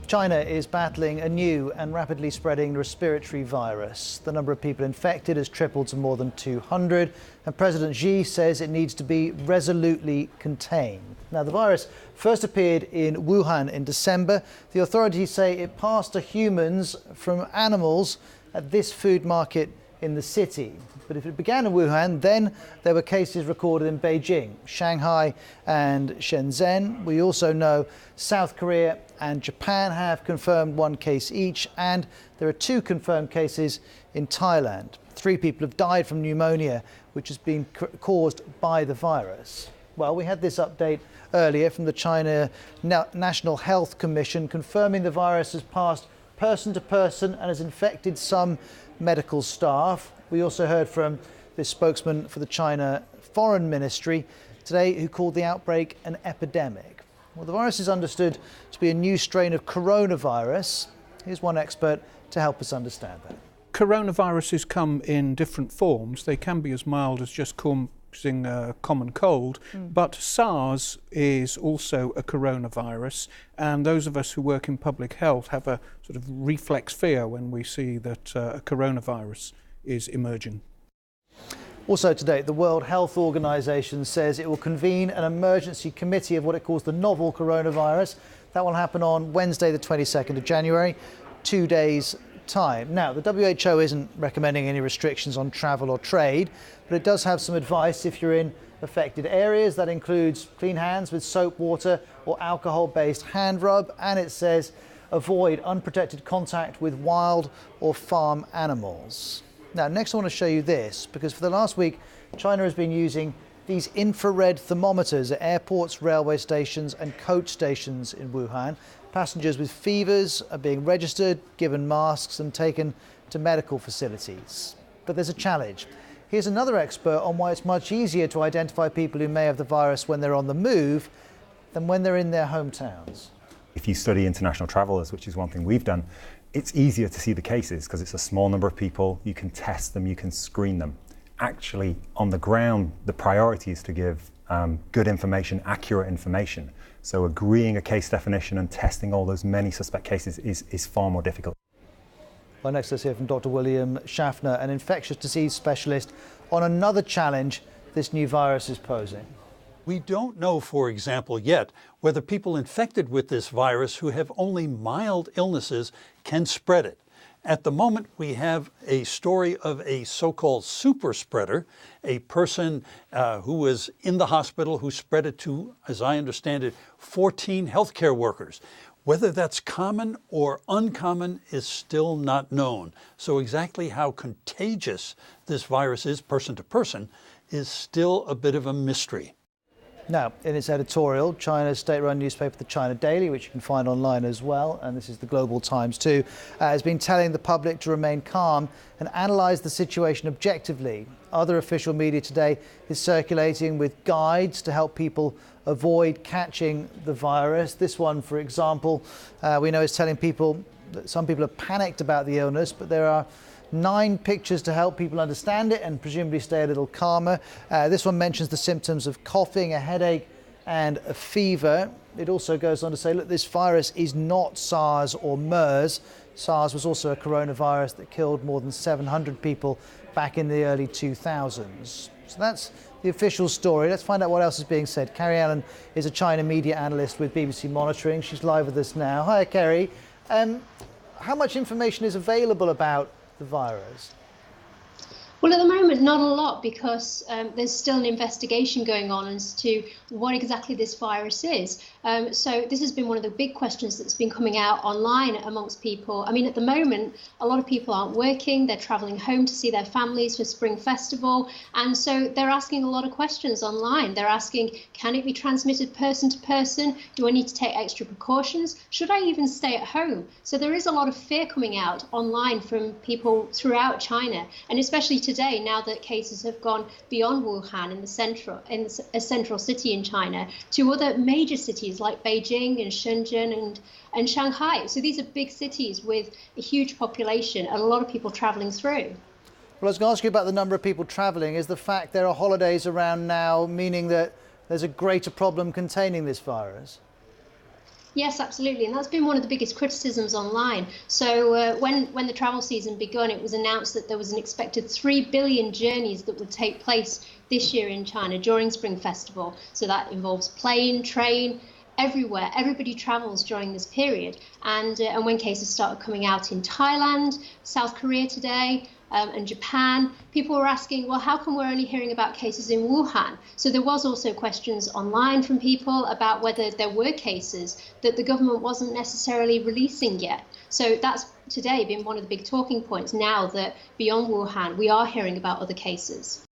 China is battling a new and rapidly spreading respiratory virus. The number of people infected has tripled to more than 200, and President Xi says it needs to be resolutely contained. Now, the virus first appeared in Wuhan in December. The authorities say it passed to humans from animals at this food market in the city. But if it began in Wuhan, then there were cases recorded in Beijing, Shanghai and Shenzhen. We also know South Korea and Japan have confirmed one case each, and there are 2 confirmed cases in Thailand. 3 people have died from pneumonia, which has been caused by the virus. Well, we had this update earlier from the China National Health Commission confirming the virus has passed person to person and has infected some medical staff. We also heard from the spokesman for the China Foreign Ministry today who called the outbreak an epidemic. Well, the virus is understood to be a new strain of coronavirus. Here's one expert to help us understand that. Coronaviruses come in different forms. They can be as mild as just causing a common cold, but SARS is also a coronavirus, and those of us who work in public health have a sort of reflex fear when we see that a coronavirus is emerging. Also today, the World Health Organization says it will convene an emergency committee of what it calls the novel coronavirus. That will happen on Wednesday, the 22nd of January, 2 days' time. Now, the WHO isn't recommending any restrictions on travel or trade, but it does have some advice if you're in affected areas. That includes clean hands with soap, water or alcohol-based hand rub, and it says avoid unprotected contact with wild or farm animals. Now, next I want to show you this, because for the last week, China has been using these infrared thermometers at airports, railway stations and coach stations in Wuhan. Passengers with fevers are being registered, given masks and taken to medical facilities. But there's a challenge. Here's another expert on why it's much easier to identify people who may have the virus when they're on the move than when they're in their hometowns. If you study international travelers, which is one thing we've done, it's easier to see the cases because it's a small number of people, you can test them, you can screen them. Actually, on the ground, the priority is to give good information, accurate information. So agreeing a case definition and testing all those many suspect cases is far more difficult. Well, next let's hear from Dr. William Schaffner, an infectious disease specialist, on another challenge this new virus is posing. We don't know, for example, yet whether people infected with this virus who have only mild illnesses can spread it. At the moment, we have a story of a so-called super spreader, a person who was in the hospital who spread it to, as I understand it, 14 healthcare workers. Whether that's common or uncommon is still not known. So exactly how contagious this virus is, person to person, is still a bit of a mystery. Now, in its editorial, China's state-run newspaper, the China Daily, which you can find online as well, and this is the Global Times too, has been telling the public to remain calm and analyse the situation objectively. Other official media today is circulating with guides to help people avoid catching the virus. This one, for example, we know is telling people that some people are panicked about the illness, but there are 9 pictures to help people understand it and presumably stay a little calmer. This one mentions the symptoms of coughing, a headache and a fever. It also goes on to say, look, this virus is not SARS or MERS. SARS was also a coronavirus that killed more than 700 people back in the early 2000s. So that's the official story. Let's find out what else is being said. Carrie Allen is a China media analyst with BBC Monitoring. She's live with us now. Hi, Kerry. How much information is available about the virus? Well, at the moment, not a lot, because there's still an investigation going on as to what exactly this virus is. So this has been one of the big questions that's been coming out online amongst people. I mean, at the moment, a lot of people aren't working. They're traveling home to see their families for Spring Festival. And so they're asking a lot of questions online. They're asking, can it be transmitted person to person? Do I need to take extra precautions? Should I even stay at home? So there is a lot of fear coming out online from people throughout China, and especially today, now that cases have gone beyond Wuhan in a central city in China to other major cities like Beijing and Shenzhen and Shanghai. So these are big cities with a huge population and a lot of people traveling through. Well, I was going to ask you about the number of people traveling. Is the fact there are holidays around now meaning that there's a greater problem containing this virus? Yes, absolutely, and that's been one of the biggest criticisms online. So when the travel season begun, it was announced that there was an expected 3 billion journeys that would take place this year in China during Spring Festival. So that involves plane, train, everywhere. Everybody travels during this period, and when cases started coming out in Thailand, South Korea today, and Japan, people were asking, well, how come we're only hearing about cases in Wuhan? So there was also questions online from people about whether there were cases that the government wasn't necessarily releasing yet. So that's today been one of the big talking points, now that beyond Wuhan, we are hearing about other cases.